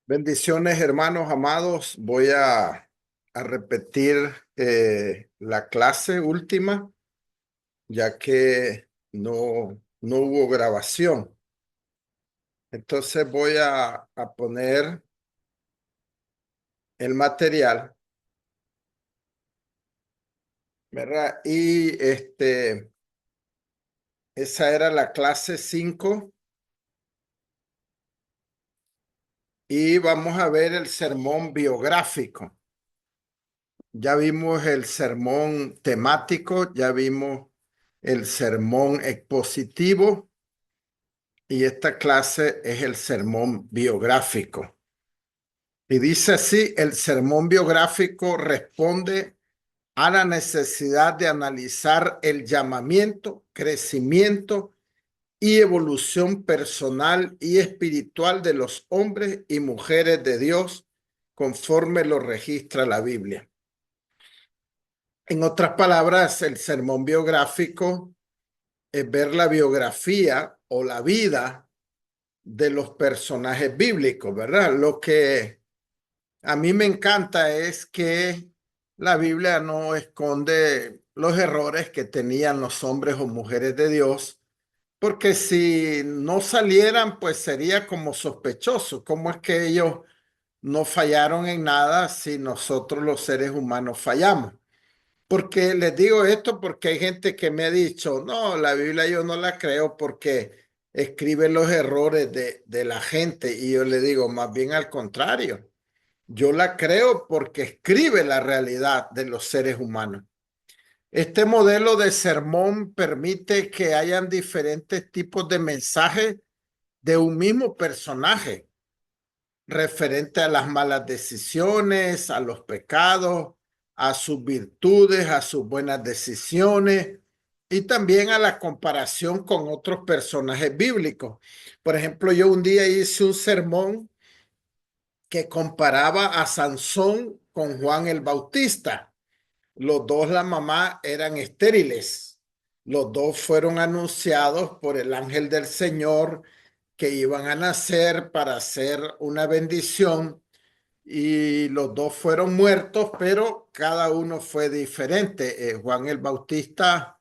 Bendiciones, hermanos amados. Voy a repetir la clase última, ya que no hubo grabación. Entonces voy a poner el material, ¿verdad? Y esa era la clase 5 y vamos a ver el sermón biográfico. Ya vimos el sermón temático, ya vimos el sermón expositivo y esta clase es el sermón biográfico. Y dice así: el sermón biográfico responde a la necesidad de analizar el llamamiento, crecimiento y evolución personal y espiritual de los hombres y mujeres de Dios conforme lo registra la Biblia. En otras palabras, el sermón biográfico es ver la biografía o la vida de los personajes bíblicos, ¿verdad? Lo que a mí me encanta es que la Biblia no esconde los errores que tenían los hombres o mujeres de Dios, porque si no salieran, pues sería como sospechoso. ¿Cómo es que ellos no fallaron en nada si nosotros los seres humanos fallamos? Porque les digo esto porque hay gente que me ha dicho, no, la Biblia yo no la creo porque escribe los errores de la gente. Y yo le digo, más bien al contrario, yo la creo porque escribe la realidad de los seres humanos. Este modelo de sermón permite que hayan diferentes tipos de mensajes de un mismo personaje referente a las malas decisiones, a los pecados, a sus virtudes, a sus buenas decisiones y también a la comparación con otros personajes bíblicos. Por ejemplo, yo un día hice un sermón que comparaba a Sansón con Juan el Bautista. Los dos, la mamá, eran estériles. Los dos fueron anunciados por el ángel del Señor que iban a nacer para hacer una bendición, y los dos fueron muertos, pero cada uno fue diferente. Juan el Bautista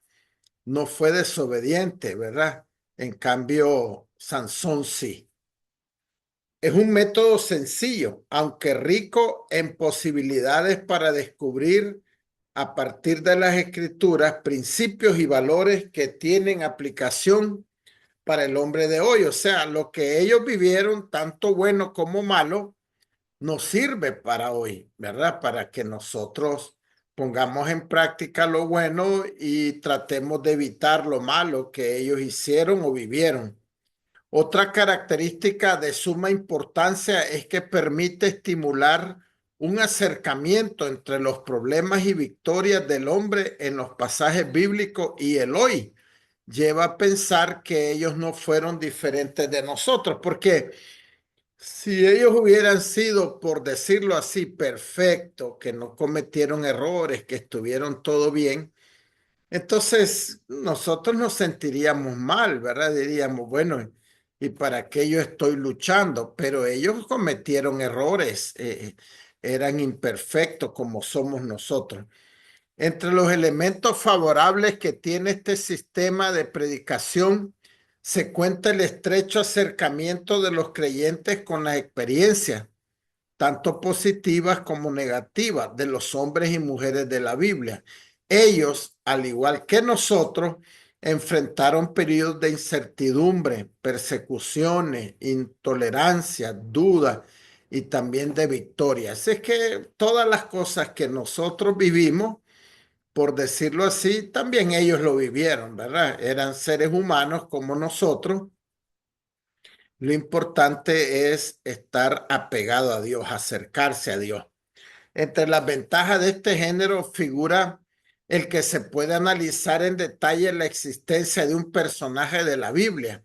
no fue desobediente, ¿verdad? En cambio, Sansón sí. Es un método sencillo, aunque rico en posibilidades para descubrir a partir de las escrituras principios y valores que tienen aplicación para el hombre de hoy. O sea, lo que ellos vivieron, tanto bueno como malo, nos sirve para hoy, ¿verdad? Para que nosotros pongamos en práctica lo bueno y tratemos de evitar lo malo que ellos hicieron o vivieron. Otra característica de suma importancia es que permite estimular un acercamiento entre los problemas y victorias del hombre en los pasajes bíblicos y el hoy. Lleva a pensar que ellos no fueron diferentes de nosotros, porque si ellos hubieran sido, por decirlo así, perfectos, que no cometieron errores, que estuvieron todo bien, entonces nosotros nos sentiríamos mal, ¿verdad? Diríamos, bueno, ¿y para qué yo estoy luchando? Pero ellos cometieron errores, eran imperfectos como somos nosotros. Entre los elementos favorables que tiene este sistema de predicación se cuenta el estrecho acercamiento de los creyentes con las experiencias, tanto positivas como negativas, de los hombres y mujeres de la Biblia. Ellos, al igual que nosotros, enfrentaron periodos de incertidumbre, persecuciones, intolerancia, dudas y también de victoria. Así es que todas las cosas que nosotros vivimos, por decirlo así, también ellos lo vivieron, ¿verdad? Eran seres humanos como nosotros. Lo importante es estar apegado a Dios, acercarse a Dios. Entre las ventajas de este género figura el que se puede analizar en detalle la existencia de un personaje de la Biblia,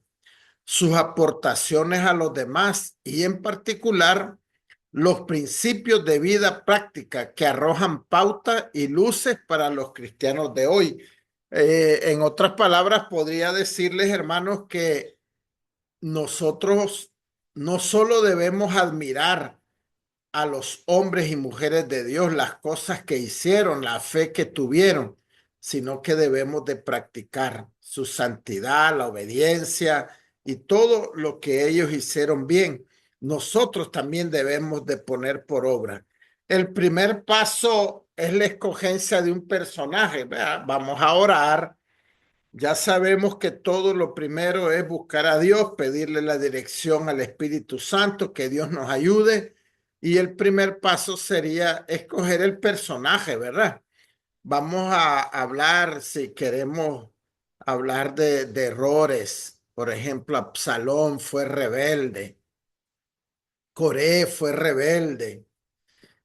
sus aportaciones a los demás y en particular los principios de vida práctica que arrojan pautas y luces para los cristianos de hoy. En otras palabras, podría decirles, hermanos, que nosotros no solo debemos admirar a los hombres y mujeres de Dios, las cosas que hicieron, la fe que tuvieron, sino que debemos de practicar su santidad, la obediencia y todo lo que ellos hicieron bien. Nosotros también debemos de poner por obra. El primer paso es la escogencia de un personaje. ¿Verdad? Vamos a orar. Ya sabemos que todo lo primero es buscar a Dios, pedirle la dirección al Espíritu Santo, que Dios nos ayude. Y el primer paso sería escoger el personaje, ¿verdad? Vamos a hablar, si queremos hablar de errores. Por ejemplo, Absalón fue rebelde, Coré fue rebelde.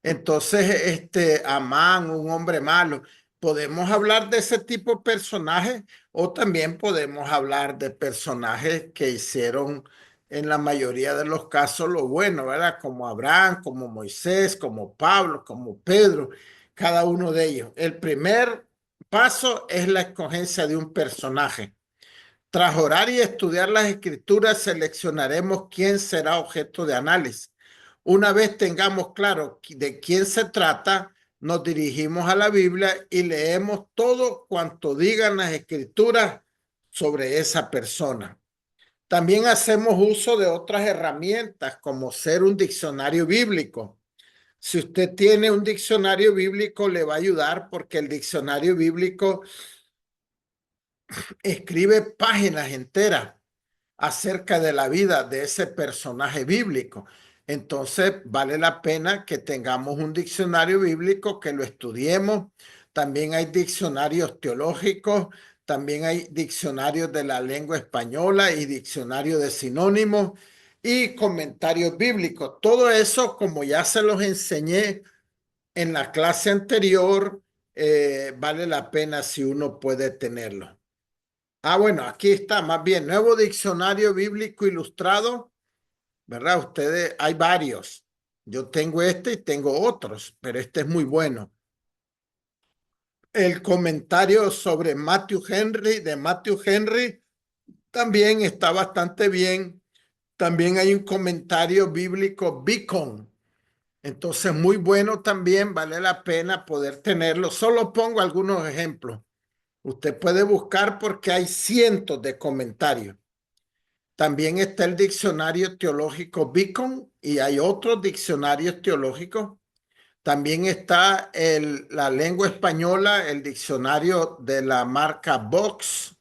Entonces, Amán, un hombre malo, podemos hablar de ese tipo de personajes o también podemos hablar de personajes que hicieron en la mayoría de los casos lo bueno, ¿verdad? Como Abraham, como Moisés, como Pablo, como Pedro, cada uno de ellos. El primer paso es la escogencia de un personaje. Tras orar y estudiar las escrituras, seleccionaremos quién será objeto de análisis. Una vez tengamos claro de quién se trata, nos dirigimos a la Biblia y leemos todo cuanto digan las escrituras sobre esa persona. También hacemos uso de otras herramientas como ser un diccionario bíblico. Si usted tiene un diccionario bíblico, le va a ayudar porque el diccionario bíblico escribe páginas enteras acerca de la vida de ese personaje bíblico. Entonces, vale la pena que tengamos un diccionario bíblico, que lo estudiemos. También hay diccionarios teológicos, también hay diccionarios de la lengua española y diccionarios de sinónimos y comentarios bíblicos. Todo eso, como ya se los enseñé en la clase anterior, vale la pena si uno puede tenerlo. Bueno, aquí está, más bien, nuevo diccionario bíblico ilustrado, ¿verdad? Ustedes, hay varios. Yo tengo este y tengo otros, pero este es muy bueno. El comentario sobre Matthew Henry, de Matthew Henry, también está bastante bien. También hay un comentario bíblico Beacon. Entonces, muy bueno también, vale la pena poder tenerlo. Solo pongo algunos ejemplos. Usted puede buscar porque hay cientos de comentarios. También está el diccionario teológico Beacon y hay otros diccionarios teológicos. También está la lengua española, el diccionario de la marca Vox.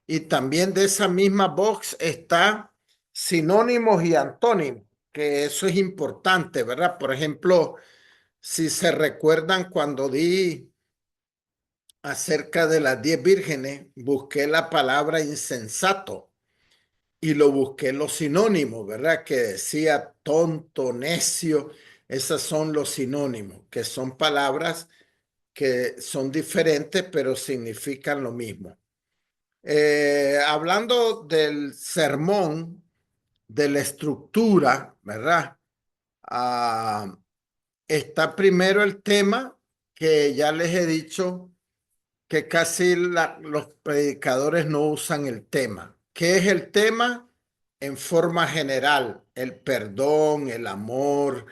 Y también de esa misma Vox está sinónimos y antónimos, que eso es importante, ¿verdad? Por ejemplo, si se recuerdan cuando di acerca de las 10 vírgenes, busqué la palabra insensato y lo busqué los sinónimos, ¿verdad? Que decía tonto, necio, esos son los sinónimos, que son palabras que son diferentes, pero significan lo mismo. Hablando del sermón, de la estructura, ¿verdad? Ah, está primero el tema que ya les he dicho que casi los predicadores no usan el tema. ¿Qué es el tema? En forma general, el perdón, el amor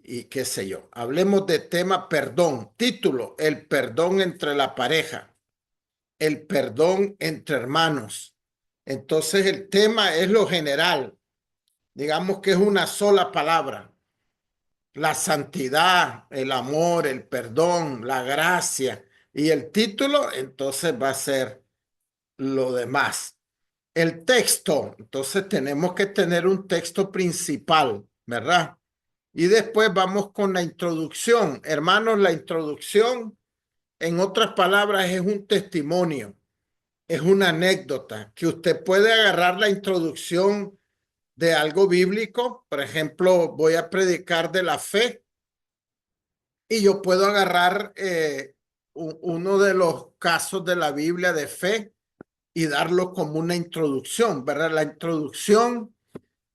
y qué sé yo. Hablemos de tema perdón. Título, el perdón entre la pareja, el perdón entre hermanos. Entonces el tema es lo general. Digamos que es una sola palabra. La santidad, el amor, el perdón, la gracia. Y el título entonces va a ser lo demás. El texto, entonces tenemos que tener un texto principal, ¿verdad? Y después vamos con la introducción. Hermanos, la introducción, en otras palabras, es un testimonio, es una anécdota, que usted puede agarrar la introducción de algo bíblico. Por ejemplo, voy a predicar de la fe y yo puedo agarrar uno de los casos de la Biblia de fe y darlo como una introducción, ¿verdad? La introducción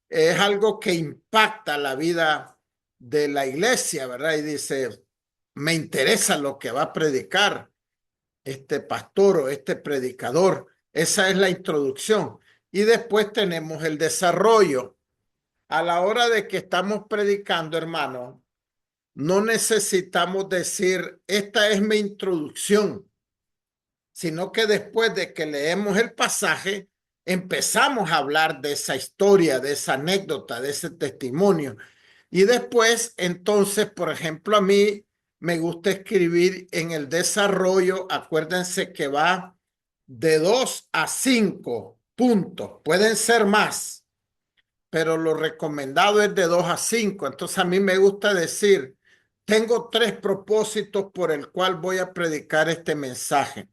es algo que impacta la vida de la iglesia, ¿verdad? Y dice, me interesa lo que va a predicar este pastor o este predicador. Esa es la introducción. Y después tenemos el desarrollo. a la hora de que estamos predicando, hermano, no necesitamos decir, esta es mi introducción, sino que después de que leemos el pasaje, empezamos a hablar de esa historia, de esa anécdota, de ese testimonio. Y después, entonces, por ejemplo, a mí me gusta escribir en el desarrollo, acuérdense que va de 2 a 5 puntos, pueden ser más, pero lo recomendado es de 2 a 5. Entonces a mí me gusta decir, tengo 3 propósitos por el cual voy a predicar este mensaje.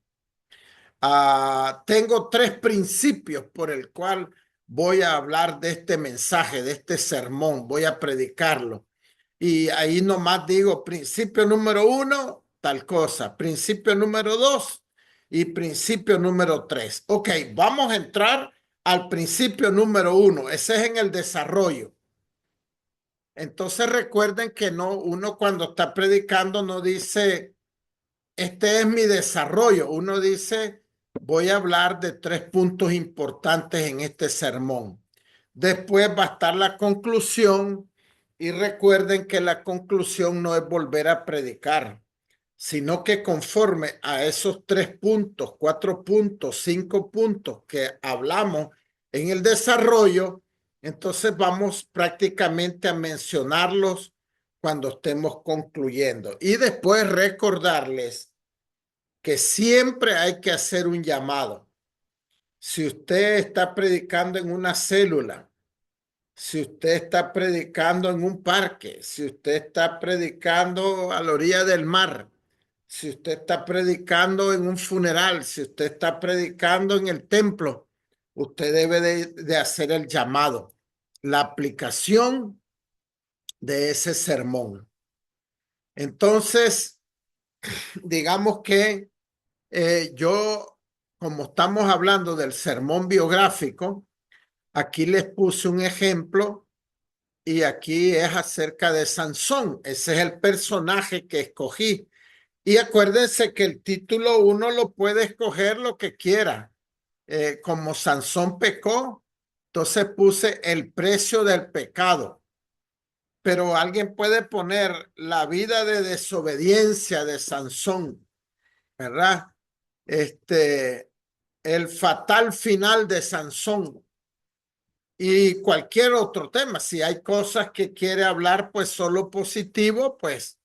Tengo 3 principios por el cual voy a hablar de este mensaje, de este sermón, voy a predicarlo. Y ahí nomás digo, principio número 1, tal cosa, principio número 2 y principio número 3. Ok, vamos a entrar al principio número 1. Ese es en el desarrollo. Entonces recuerden que no, uno cuando está predicando no dice, este es mi desarrollo. Uno dice, voy a hablar de 3 puntos importantes en este sermón. Después va a estar la conclusión y recuerden que la conclusión no es volver a predicar, sino que conforme a esos 3 puntos, 4 puntos, 5 puntos que hablamos en el desarrollo, entonces vamos prácticamente a mencionarlos cuando estemos concluyendo. Y después recordarles que siempre hay que hacer un llamado. Si usted está predicando en una célula, si usted está predicando en un parque, si usted está predicando a la orilla del mar, si usted está predicando en un funeral, si usted está predicando en el templo, usted debe de hacer el llamado, la aplicación de ese sermón. Entonces, digamos que yo, como estamos hablando del sermón biográfico, aquí les puse un ejemplo y aquí es acerca de Sansón. Ese es el personaje que escogí. Y acuérdense que el título uno lo puede escoger lo que quiera. Como Sansón pecó, entonces puse el precio del pecado. Pero alguien puede poner la vida de desobediencia de Sansón, ¿verdad? El fatal final de Sansón y cualquier otro tema. Si hay cosas que quiere hablar, pues solo positivo, pues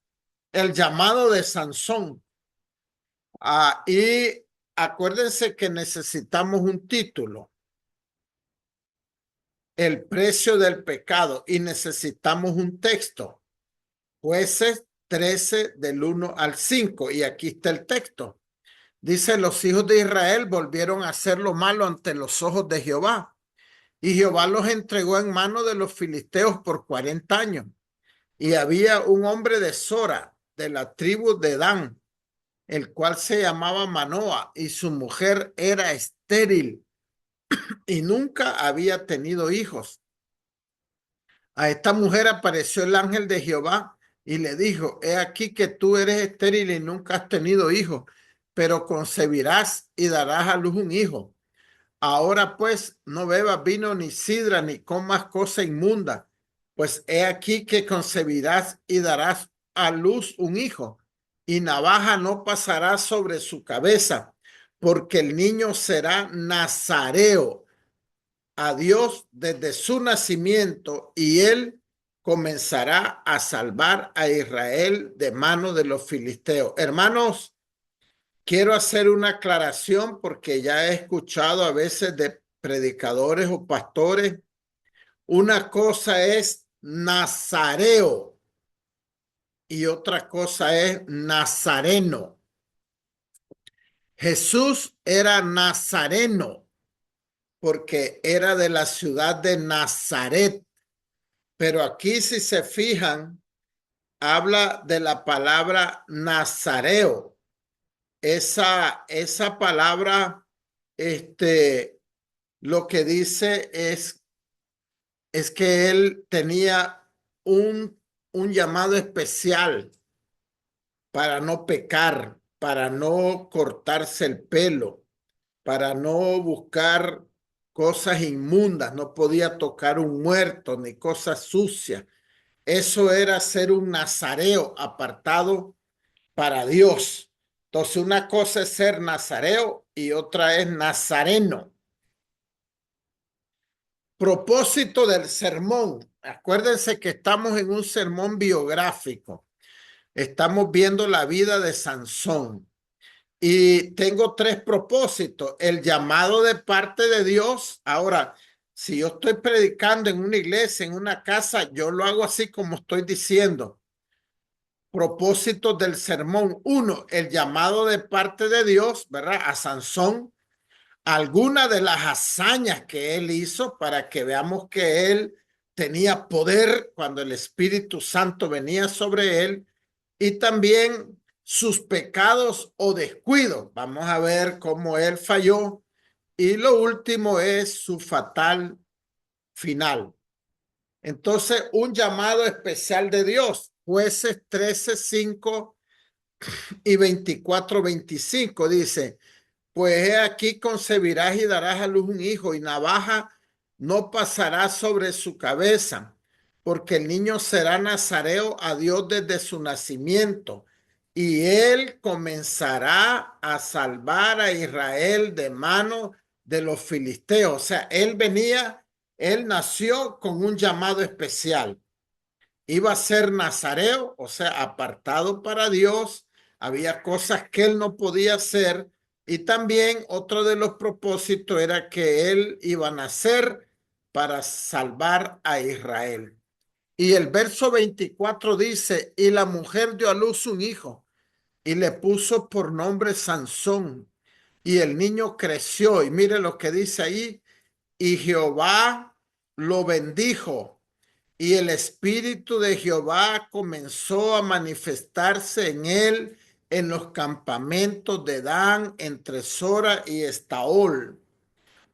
el llamado de Sansón. Y acuérdense que necesitamos un título, el precio del pecado, y necesitamos un texto, Jueces 13 del 1 al 5. Y aquí está el texto. Dice, los hijos de Israel volvieron a hacer lo malo ante los ojos de Jehová. Y Jehová los entregó en mano de los filisteos por 40 años. Y había un hombre de Sora, de la tribu de Dan, el cual se llamaba Manoa, y su mujer era estéril y nunca había tenido hijos. A esta mujer apareció el ángel de Jehová y le dijo, he aquí que tú eres estéril y nunca has tenido hijos, pero concebirás y darás a luz un hijo. Ahora pues no bebas vino ni sidra ni comas cosa inmunda, pues he aquí que concebirás y darás a luz un hijo, y navaja no pasará sobre su cabeza, porque el niño será nazareo a Dios desde su nacimiento, y él comenzará a salvar a Israel de mano de los filisteos. Hermanos, quiero hacer una aclaración porque ya he escuchado a veces de predicadores o pastores. Una cosa es nazareo y otra cosa es nazareno. Jesús era nazareno porque era de la ciudad de Nazaret. Pero aquí, si se fijan, habla de la palabra nazareo. Esa palabra, lo que dice es que él tenía un llamado especial para no pecar, para no cortarse el pelo, para no buscar cosas inmundas, no podía tocar un muerto ni cosas sucias. Eso era ser un nazareo apartado para Dios. Entonces, una cosa es ser nazareo y otra es nazareno. Propósito del sermón. Acuérdense que estamos en un sermón biográfico. Estamos viendo la vida de Sansón. Y tengo tres propósitos. El llamado de parte de Dios. Ahora, si yo estoy predicando en una iglesia, en una casa, yo lo hago así como estoy diciendo. Propósitos del sermón. Uno, el llamado de parte de Dios, ¿verdad? A Sansón. Algunas de las hazañas que él hizo para que veamos que él tenía poder cuando el Espíritu Santo venía sobre él y también sus pecados o descuidos. Vamos a ver cómo él falló y lo último es su fatal final. Entonces, un llamado especial de Dios. Jueces 13:5 y 24:25 dice: pues he aquí concebirás y darás a luz un hijo, y navaja no pasará sobre su cabeza, porque el niño será nazareo a Dios desde su nacimiento, y él comenzará a salvar a Israel de mano de los filisteos. O sea, él nació con un llamado especial. Iba a ser nazareo, o sea, apartado para Dios. Había cosas que él no podía hacer. Y también otro de los propósitos era que él iba a nacer para salvar a Israel. Y el verso 24 dice: y la mujer dio a luz un hijo y le puso por nombre Sansón. Y el niño creció. Y mire lo que dice ahí: y Jehová lo bendijo. Y el espíritu de Jehová comenzó a manifestarse en él en los campamentos de Dan, entre Sora y Estaol.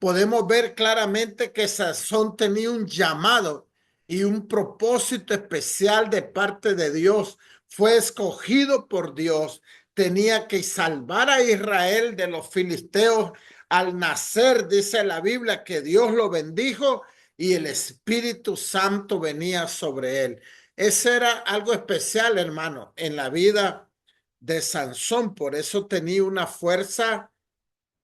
Podemos ver claramente que Sansón tenía un llamado y un propósito especial de parte de Dios. Fue escogido por Dios. Tenía que salvar a Israel de los filisteos. Al nacer, dice la Biblia, que Dios lo bendijo y el Espíritu Santo venía sobre él. Ese era algo especial, hermano, en la vida de Sansón. Por eso tenía una fuerza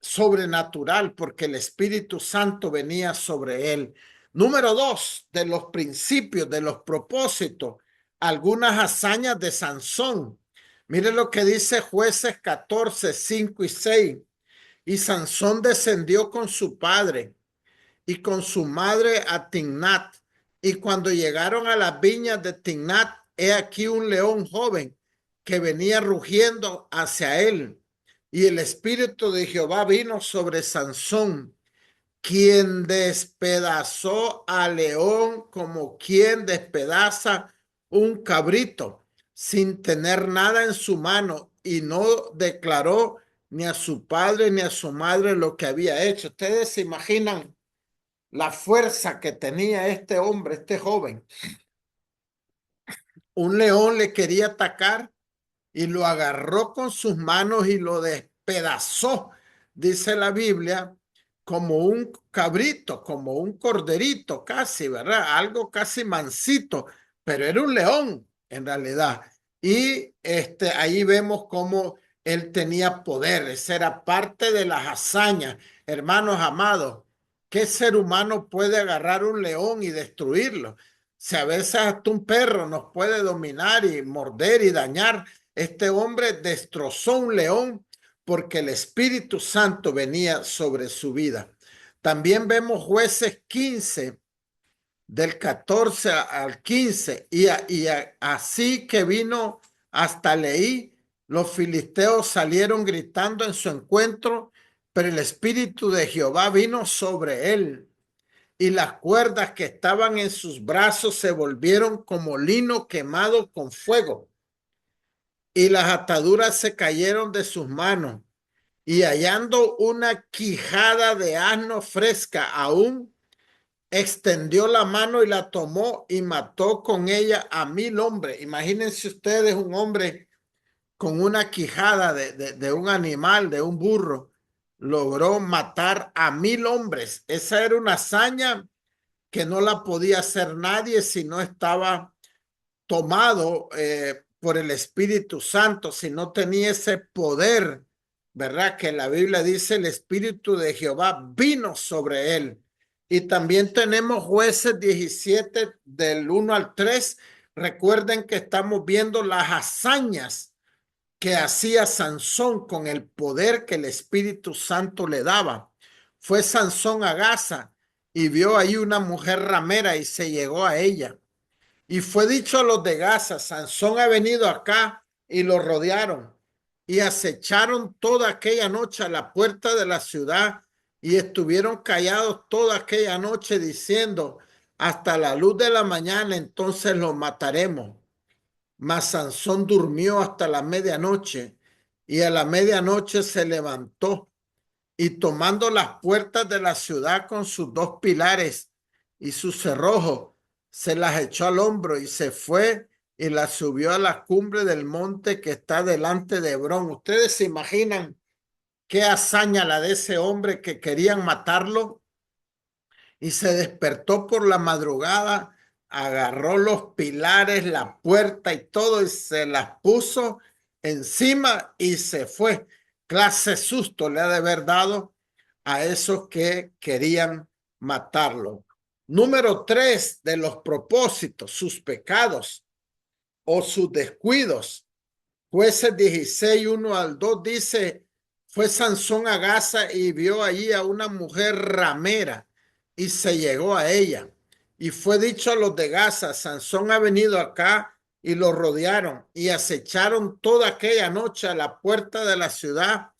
sobrenatural, porque el Espíritu Santo venía sobre él. Número dos, de los principios, de los propósitos, algunas hazañas de Sansón. Mire lo que dice Jueces 14:5 y 6. Y Sansón descendió con su padre y con su madre a Timnat. Y cuando llegaron a las viñas de Timnat, he aquí un león joven que venía rugiendo hacia él. Y el espíritu de Jehová vino sobre Sansón, quien despedazó al león como quien despedaza un cabrito, sin tener nada en su mano, y no declaró ni a su padre ni a su madre lo que había hecho. Ustedes se imaginan la fuerza que tenía este hombre, este joven. Un león le quería atacar y lo agarró con sus manos y lo despedazó, dice la Biblia, como un cabrito, como un corderito casi, ¿verdad? Algo casi mansito, pero era un león en realidad. Y ahí vemos cómo él tenía poder. Esa era parte de las hazañas. Hermanos amados, ¿qué ser humano puede agarrar un león y destruirlo? Si a veces hasta un perro nos puede dominar y morder y dañar, este hombre destrozó un león porque el Espíritu Santo venía sobre su vida. También vemos Jueces 15, del 14 al 15, así que vino hasta Leí, los filisteos salieron gritando en su encuentro, pero el Espíritu de Jehová vino sobre él, y las cuerdas que estaban en sus brazos se volvieron como lino quemado con fuego, y las ataduras se cayeron de sus manos, y hallando una quijada de asno fresca aún, extendió la mano y la tomó y mató con ella a 1000 hombres. Imagínense ustedes un hombre con una quijada de un animal, de un burro, logró matar a 1000 hombres. Esa era una hazaña que no la podía hacer nadie si no estaba tomado por el Espíritu Santo, si no tenía ese poder, ¿verdad? Que la Biblia dice el Espíritu de Jehová vino sobre él. Y también tenemos Jueces 17 del 1 al 3. Recuerden que estamos viendo las hazañas que hacía Sansón con el poder que el Espíritu Santo le daba. Fue Sansón a Gaza y vio ahí una mujer ramera y se llegó a ella. Y fue dicho a los de Gaza, Sansón ha venido acá, y lo rodearon y acecharon toda aquella noche a la puerta de la ciudad y estuvieron callados toda aquella noche diciendo, hasta la luz de la mañana entonces lo mataremos. Mas Sansón durmió hasta la medianoche y a la medianoche se levantó y tomando las puertas de la ciudad con sus dos pilares y sus cerrojos, se las echó al hombro y se fue y las subió a la cumbre del monte que está delante de Hebrón. ¿Ustedes se imaginan qué hazaña la de ese hombre que querían matarlo? Y se despertó por la madrugada, agarró los pilares, la puerta y todo y se las puso encima y se fue. Clase susto le ha de haber dado a esos que querían matarlo. Número 3 de los propósitos, sus pecados o sus descuidos. Jueces 16, 1 al 2 dice, fue Sansón a Gaza y vio allí a una mujer ramera y se llegó a ella. Y fue dicho a los de Gaza, Sansón ha venido acá, y lo rodearon y acecharon toda aquella noche a la puerta de la ciudad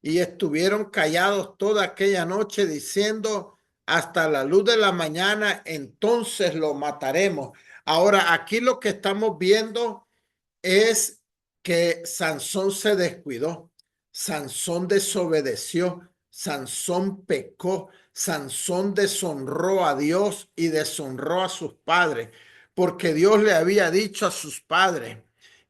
y estuvieron callados toda aquella noche diciendo, hasta la luz de la mañana, entonces lo mataremos. Ahora, aquí lo que estamos viendo es que Sansón se descuidó, Sansón desobedeció, Sansón pecó, Sansón deshonró a Dios y deshonró a sus padres, porque Dios le había dicho a sus padres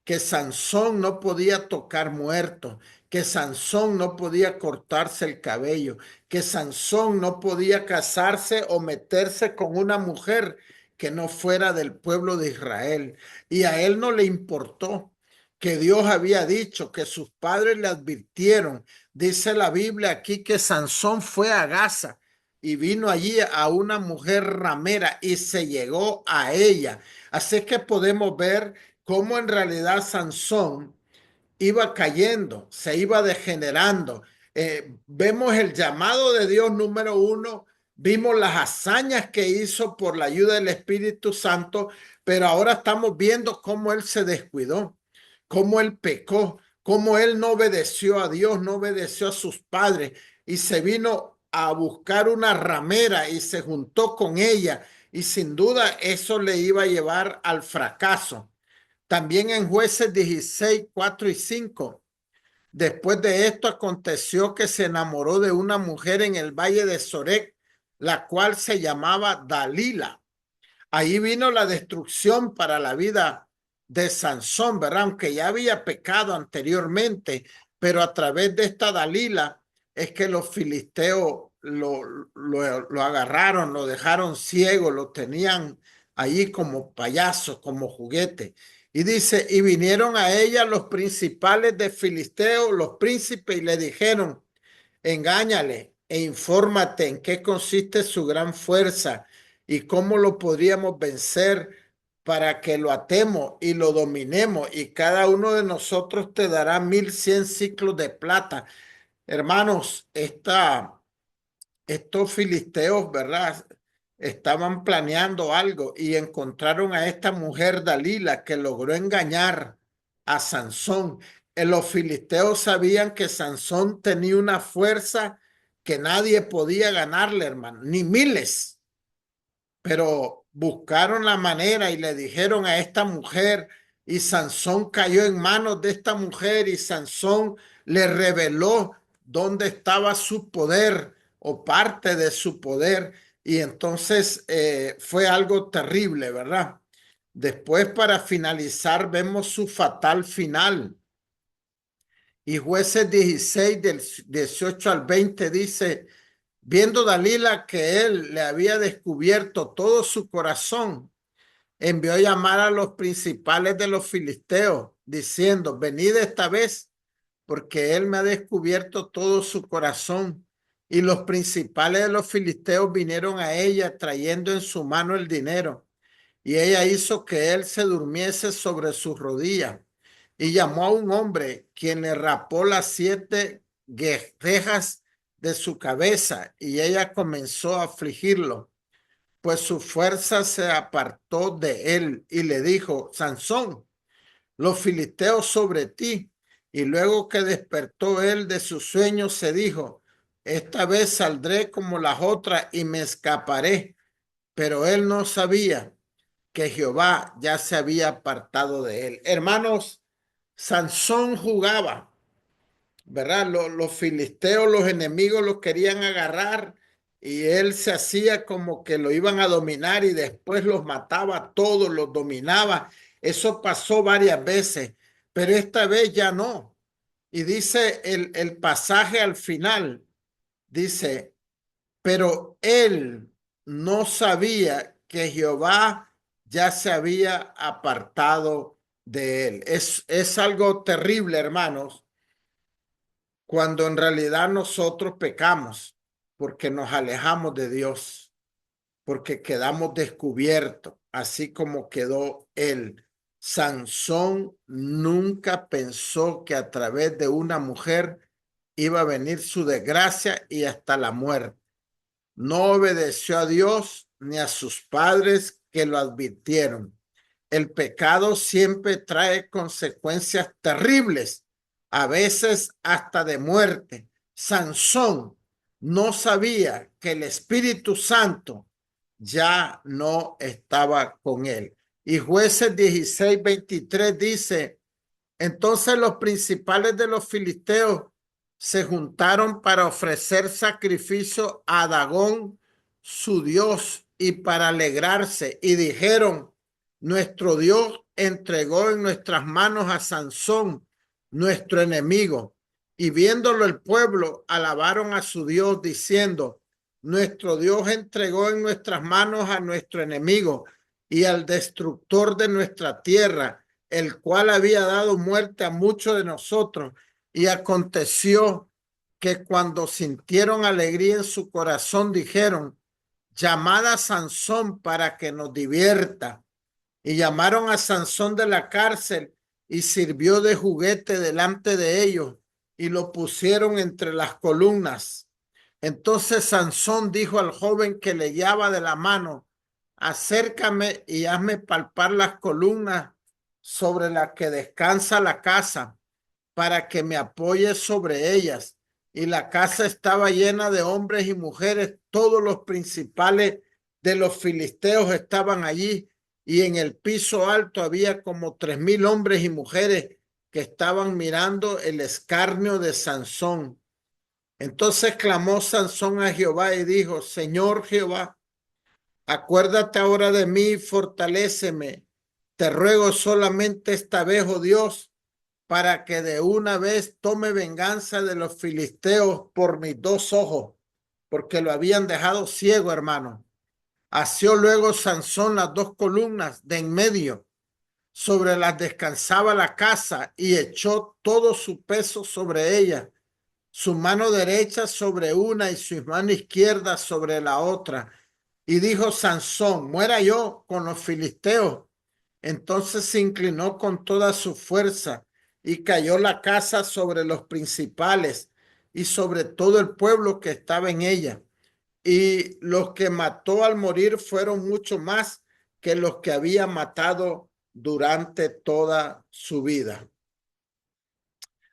que Sansón no podía tocar muertos, que Sansón no podía cortarse el cabello, que Sansón no podía casarse o meterse con una mujer que no fuera del pueblo de Israel. Y a él no le importó que Dios había dicho, que sus padres le advirtieron. Dice la Biblia aquí que Sansón fue a Gaza y vino allí a una mujer ramera y se llegó a ella. Así que podemos ver cómo en realidad Sansón iba cayendo, se iba degenerando. Vemos el llamado de Dios número 1, vimos las hazañas que hizo por la ayuda del Espíritu Santo, pero ahora estamos viendo cómo él se descuidó, cómo él pecó, cómo él no obedeció a Dios, no obedeció a sus padres y se vino a buscar una ramera y se juntó con ella, y sin duda eso le iba a llevar al fracaso. También en Jueces 16, 4 y 5. Después de esto aconteció que se enamoró de una mujer en el valle de Sorek, la cual se llamaba Dalila. Ahí vino la destrucción para la vida de Sansón, ¿verdad? Aunque ya había pecado anteriormente, pero a través de esta Dalila es que los filisteos lo agarraron, lo dejaron ciego, lo tenían allí como payaso, como juguete. Y dice, y vinieron a ella los principales de Filisteo, los príncipes, y le dijeron, engáñale e infórmate en qué consiste su gran fuerza y cómo lo podríamos vencer para que lo atemos y lo dominemos, y cada uno de nosotros te dará 1100 ciclos de plata. Hermanos, estos filisteos, ¿verdad? Estaban planeando algo y encontraron a esta mujer Dalila que logró engañar a Sansón. Los filisteos sabían que Sansón tenía una fuerza que nadie podía ganarle, hermano, ni miles, pero buscaron la manera y le dijeron a esta mujer, y Sansón cayó en manos de esta mujer y Sansón le reveló dónde estaba su poder o parte de su poder, y entonces fue algo terrible, ¿verdad? Después, para finalizar, vemos su fatal final. Y Jueces 16, del 18 al 20 dice, viendo Dalila que él le había descubierto todo su corazón, envió a llamar a los principales de los filisteos, diciendo, venid esta vez, porque él me ha descubierto todo su corazón. Y los principales de los filisteos vinieron a ella trayendo en su mano el dinero. Y ella hizo que él se durmiese sobre sus rodillas y llamó a un hombre quien le rapó las 7 cejas de su cabeza y ella comenzó a afligirlo, pues su fuerza se apartó de él y le dijo, Sansón, los filisteos sobre ti. Y luego que despertó él de su sueño, se dijo, esta vez saldré como las otras y me escaparé. Pero él no sabía que Jehová ya se había apartado de él. Hermanos, Sansón jugaba, ¿verdad? Los filisteos, los enemigos lo querían agarrar y él se hacía como que lo iban a dominar y después los mataba a todos, los dominaba. Eso pasó varias veces, pero esta vez ya no. Y dice el pasaje al final, dice, pero él no sabía que Jehová ya se había apartado de él. Es algo terrible, hermanos, cuando en realidad nosotros pecamos porque nos alejamos de Dios, porque quedamos descubiertos, así como quedó él. Sansón nunca pensó que a través de una mujer iba a venir su desgracia y hasta la muerte. No obedeció a Dios ni a sus padres que lo advirtieron. El pecado siempre trae consecuencias terribles, a veces hasta de muerte. Sansón no sabía que el Espíritu Santo ya no estaba con él. Y Jueces 16:23 dice, entonces los principales de los filisteos se juntaron para ofrecer sacrificio a Dagón, su dios, y para alegrarse, y dijeron, nuestro Dios entregó en nuestras manos a Sansón, nuestro enemigo. Y viéndolo el pueblo, alabaron a su Dios, diciendo, nuestro Dios entregó en nuestras manos a nuestro enemigo y al destructor de nuestra tierra, el cual había dado muerte a muchos de nosotros. Y aconteció que cuando sintieron alegría en su corazón, dijeron, llamad a Sansón para que nos divierta. Y llamaron a Sansón de la cárcel y sirvió de juguete delante de ellos y lo pusieron entre las columnas. Entonces Sansón dijo al joven que le guiaba de la mano, acércame y hazme palpar las columnas sobre las que descansa la casa, para que me apoye sobre ellas. Y la casa estaba llena de hombres y mujeres, todos los principales de los filisteos estaban allí, y en el piso alto había como 3,000 hombres y mujeres que estaban mirando el escarnio de Sansón. Entonces clamó Sansón a Jehová y dijo, Señor Jehová, acuérdate ahora de mí, fortaléceme. Te ruego solamente esta vez, oh Dios, para que de una vez tome venganza de los filisteos por mis 2 ojos, porque lo habían dejado ciego, hermano. Asió luego Sansón las 2 columnas de en medio, sobre las descansaba la casa, y echó todo su peso sobre ella, su mano derecha sobre una y su mano izquierda sobre la otra. Y dijo Sansón, muera yo con los filisteos. Entonces se inclinó con toda su fuerza y cayó la casa sobre los principales y sobre todo el pueblo que estaba en ella. Y los que mató al morir fueron mucho más que los que había matado durante toda su vida.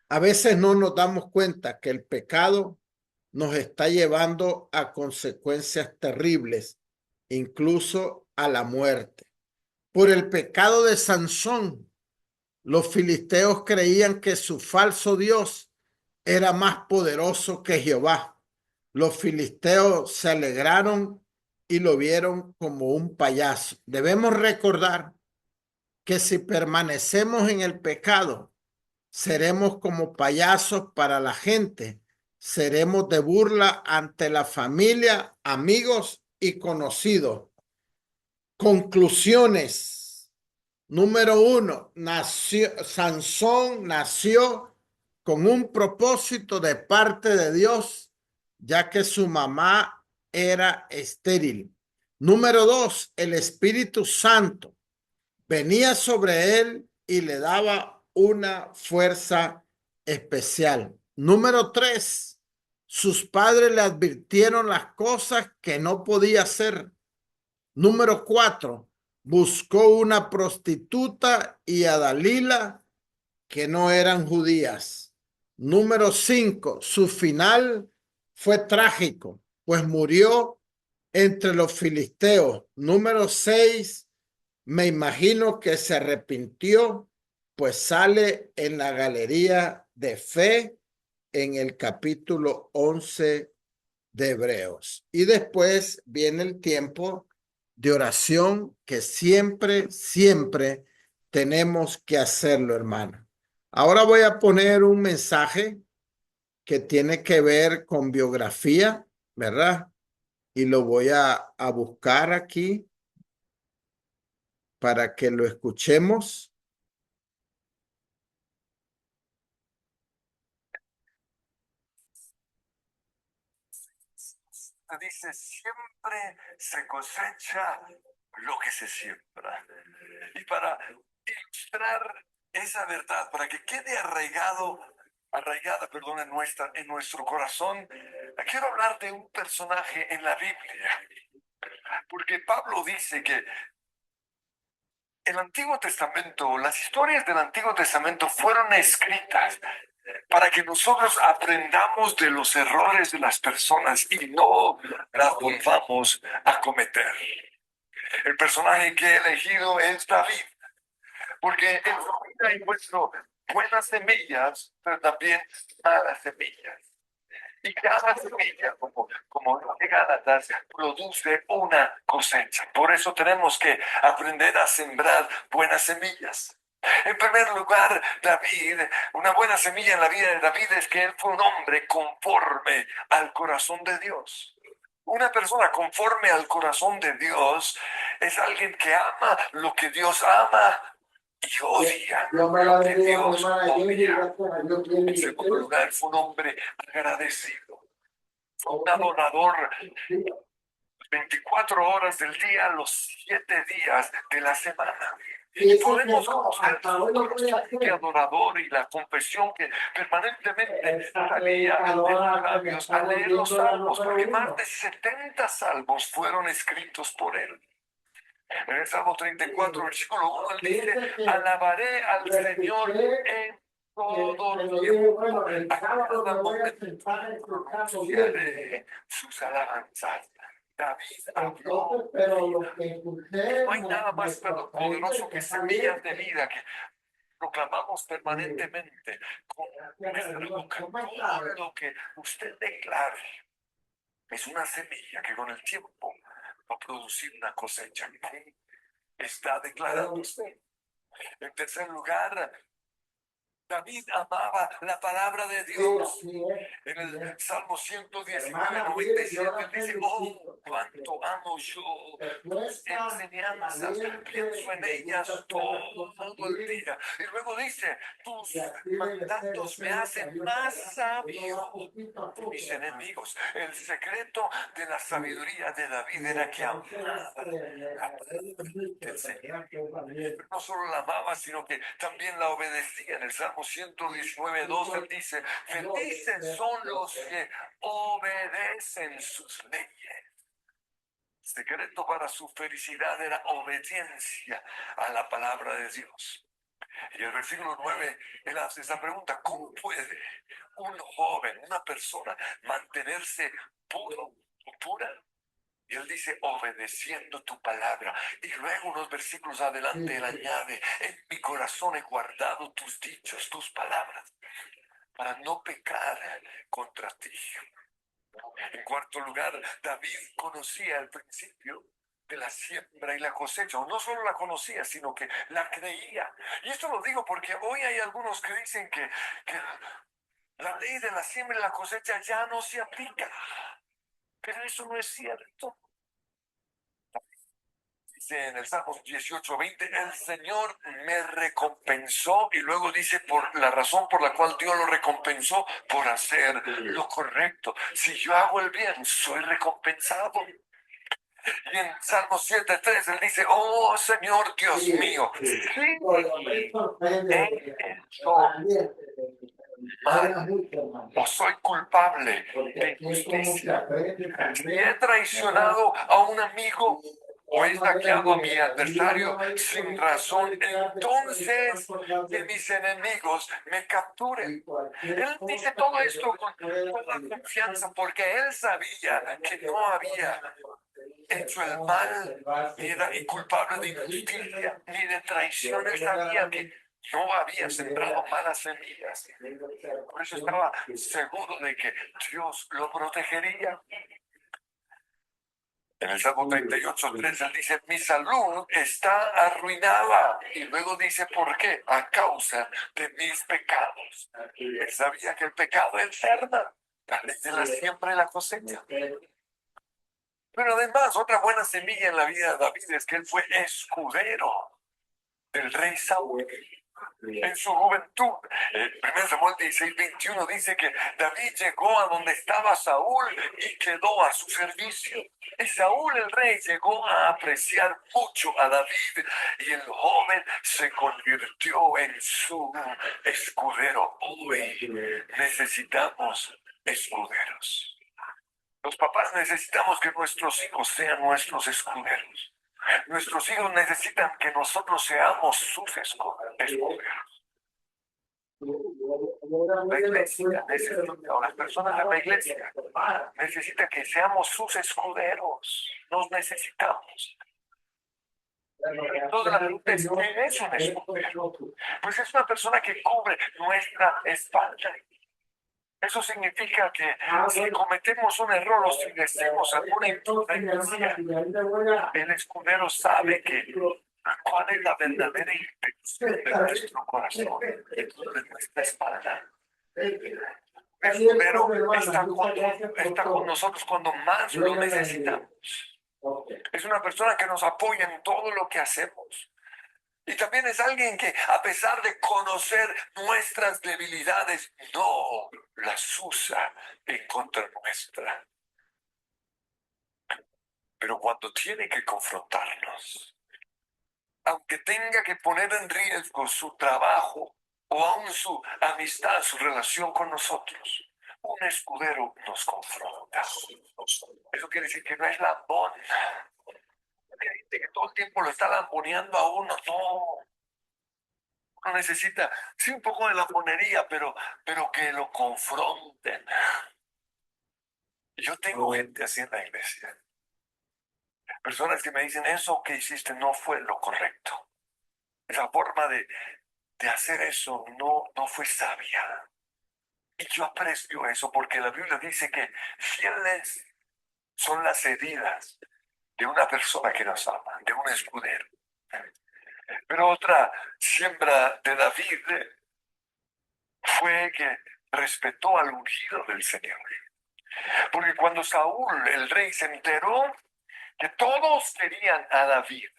A veces no nos damos cuenta que el pecado nos está llevando a consecuencias terribles, incluso a la muerte. Por el pecado de Sansón, los filisteos creían que su falso Dios era más poderoso que Jehová. Los filisteos se alegraron y lo vieron como un payaso. Debemos recordar que si permanecemos en el pecado, seremos como payasos para la gente, seremos de burla ante la familia, amigos y conocidos. Conclusiones. Número 1, Sansón nació con un propósito de parte de Dios, ya que su mamá era estéril. Número 2, el Espíritu Santo venía sobre él y le daba una fuerza especial. Número 3, sus padres le advirtieron las cosas que no podía hacer. Número 4, buscó una prostituta y a Dalila que no eran judías. Número 5, su final fue trágico, pues murió entre los filisteos. Número 6, me imagino que se arrepintió, pues sale en la galería de fe en el capítulo 11 de Hebreos. Y después viene el tiempo de oración que siempre tenemos que hacerlo, hermano. Ahora voy a poner un mensaje que tiene que ver con biografía, ¿verdad? Y lo voy a buscar aquí para que lo escuchemos. Dice, siempre se cosecha lo que se siembra. Y para ilustrar esa verdad, para que quede arraigada, perdón, en nuestro corazón, quiero hablar de un personaje en la Biblia. Porque Pablo dice que el Antiguo Testamento, las historias del Antiguo Testamento fueron escritas para que nosotros aprendamos de los errores de las personas y no las volvamos a cometer. El personaje que he elegido es David, porque en su vida encuentro buenas semillas, pero también malas semillas. Y cada semilla, como dice Gálatas, produce una cosecha. Por eso tenemos que aprender a sembrar buenas semillas. En primer lugar, David, una buena semilla en la vida de David es que él fue un hombre conforme al corazón de Dios. Una persona conforme al corazón de Dios es alguien que ama lo que Dios ama y odia lo que Dios odia. En segundo lugar, fue un hombre agradecido. Fue un adorador 24 horas del día, los 7 días de la semana. Y podemos conocer su adorador y la confesión que permanentemente salía de los labios al leer los salmos, porque más de 70 salmos fueron escritos por él. En el Salmo 34, versículo 1, él dice, alabaré al Señor en todo el tiempo. A cada momento pronunciaré sus alabanzas. David habló. No hay nada más poderoso que semillas de vida que proclamamos permanentemente con nuestra boca. Todo lo que usted declare es una semilla que con el tiempo va a producir una cosecha. Está declarando usted. En tercer lugar, David amaba la palabra de Dios. En el Salmo 119, 97, dice, oh, cuánto amo yo tus enseñanzas, pienso en ellas todo el día. Y luego dice, tus mandatos me hacen más sabio que mis enemigos. El secreto de la sabiduría de David era que amaba la palabra del Señor. No solo la amaba, sino que también la obedecía. En el Salmo 119, 2, él dice, felices son los que obedecen sus leyes. El secreto para su felicidad era obediencia a la palabra de Dios. Y el versículo 9, él hace esa pregunta, ¿cómo puede un joven, una persona, mantenerse puro o pura? Y él dice, obedeciendo tu palabra. Y luego unos versículos adelante él añade, en mi corazón he guardado tus dichos, tus palabras, para no pecar contra ti. En cuarto lugar, David conocía el principio de la siembra y la cosecha. No solo la conocía, sino que la creía. Y esto lo digo porque hoy hay algunos que dicen que la ley de la siembra y la cosecha ya no se aplica. Pero eso no es cierto. Dice en el Salmo 18:20, el Señor me recompensó, y luego dice por la razón por la cual Dios lo recompensó, por hacer lo correcto. Si yo hago el bien, soy recompensado. Y en Salmo 7:3 él dice, oh Señor Dios mío, sí, he hecho mal, o soy culpable de injusticia. Si he traicionado a un amigo o he saqueado a mi adversario sin razón, entonces que mis enemigos me capturen. Él dice todo esto con toda confianza porque él sabía que no había hecho el mal, ni era culpable de injusticia, ni de traición. Él sabía que no había sembrado malas semillas. Por eso estaba seguro de que Dios lo protegería. En el Salmo 38:3 él dice, mi salud está arruinada. Y luego dice, ¿por qué? A causa de mis pecados. Él sabía que el pecado enferma, la ley de la siembra y la cosecha. Pero además, otra buena semilla en la vida de David es que él fue escudero del rey Saúl. En su juventud, 1 Samuel 16:21 dice que David llegó a donde estaba Saúl y quedó a su servicio. Y Saúl el rey llegó a apreciar mucho a David y el joven se convirtió en su escudero. Hoy necesitamos escuderos. Los papás necesitamos que nuestros hijos sean nuestros escuderos. Nuestros hijos necesitan que nosotros seamos sus escuderos. La iglesia necesita, o las personas de la iglesia necesitan que seamos sus escuderos. Nos necesitamos. Entonces la pregunta es, ¿qué es un escudero? Pues es una persona que cubre nuestra espalda. Eso significa que si cometemos un error o si decimos alguna imprudencia, el escudero sabe cuál es la verdadera intención de nuestro corazón, de nuestra espalda. El escudero está con nosotros cuando más lo necesitamos. Es una persona que nos apoya en todo lo que hacemos. Y también es alguien que, a pesar de conocer nuestras debilidades, no las usa en contra nuestra. Pero cuando tiene que confrontarnos, aunque tenga que poner en riesgo su trabajo o aún su amistad, su relación con nosotros, un escudero nos confronta. Eso quiere decir que no es lambón. Hay gente que todo el tiempo lo está lamboneando a uno. No. Uno necesita, sí, un poco de lambonería, pero que lo confronten. Yo tengo gente así en la iglesia. Personas que me dicen, eso que hiciste no fue lo correcto. Esa forma de hacer eso no fue sabia. Y yo aprecio eso porque la Biblia dice que fieles son las heridas de una persona que nos ama, de un escudero. Pero otra siembra de David fue que respetó al ungido del Señor. Porque cuando Saúl, el rey, se enteró que todos querían a David,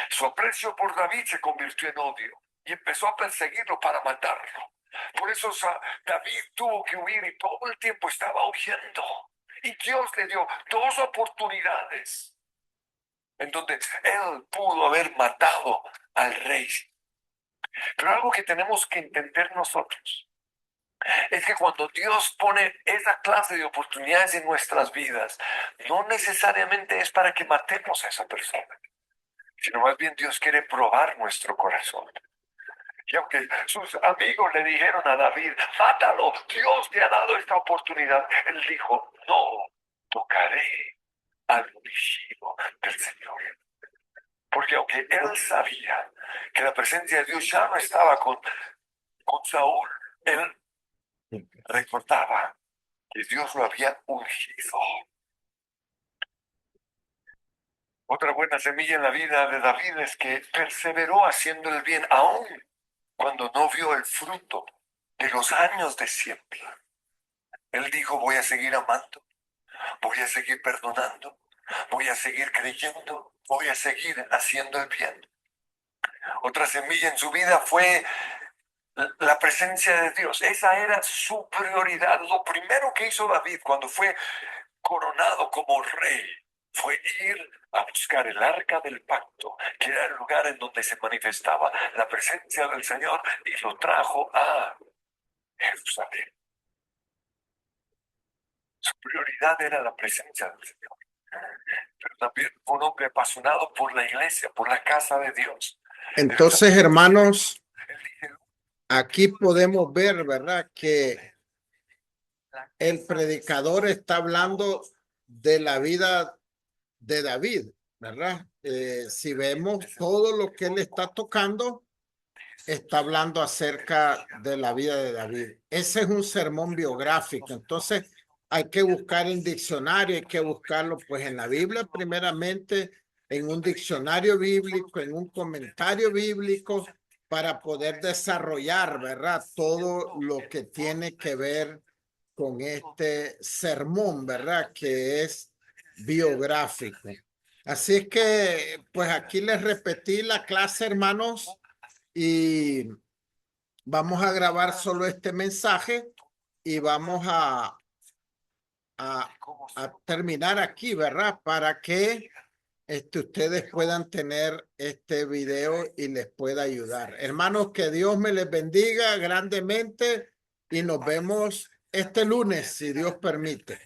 su aprecio por David se convirtió en odio y empezó a perseguirlo para matarlo. Por eso David tuvo que huir y todo el tiempo estaba huyendo. Y Dios le dio 2 oportunidades en donde él pudo haber matado al rey. Pero algo que tenemos que entender nosotros es que cuando Dios pone esa clase de oportunidades en nuestras vidas, no necesariamente es para que matemos a esa persona, sino más bien Dios quiere probar nuestro corazón. Y aunque sus amigos le dijeron a David, mátalo, Dios te ha dado esta oportunidad, él dijo, no tocaré al ungido del Señor. Porque aunque él sabía que la presencia de Dios ya no estaba con Saúl, él recordaba que Dios lo había ungido. Otra buena semilla en la vida de David es que perseveró haciendo el bien, aun cuando no vio el fruto de los años de siembra. Él dijo, voy a seguir amando, voy a seguir perdonando, voy a seguir creyendo, voy a seguir haciendo el bien. Otra semilla en su vida fue la presencia de Dios. Esa era su prioridad. Lo primero que hizo David cuando fue coronado como rey fue ir a buscar el arca del pacto, que era el lugar en donde se manifestaba la presencia del Señor, y lo trajo a Jerusalén. Su prioridad era la presencia del Señor. Pero también fue un hombre apasionado por la iglesia, por la casa de Dios. Entonces, hermanos, Él dice, aquí podemos ver, ¿verdad?, que el predicador está hablando de la vida de David, ¿verdad? Si vemos todo lo que él está tocando, está hablando acerca de la vida de David. Ese es un sermón biográfico. Entonces, hay que buscar en diccionario, hay que buscarlo pues en la Biblia primeramente, en un diccionario bíblico, en un comentario bíblico, para poder desarrollar, ¿verdad?, todo lo que tiene que ver con este sermón, ¿verdad?, que es biográfico. Así es que, pues aquí les repetí la clase, hermanos, y vamos a grabar solo este mensaje y vamos a terminar aquí, ¿verdad? Para que ustedes puedan tener este video y les pueda ayudar. Hermanos, que Dios me les bendiga grandemente y nos vemos este lunes, si Dios permite.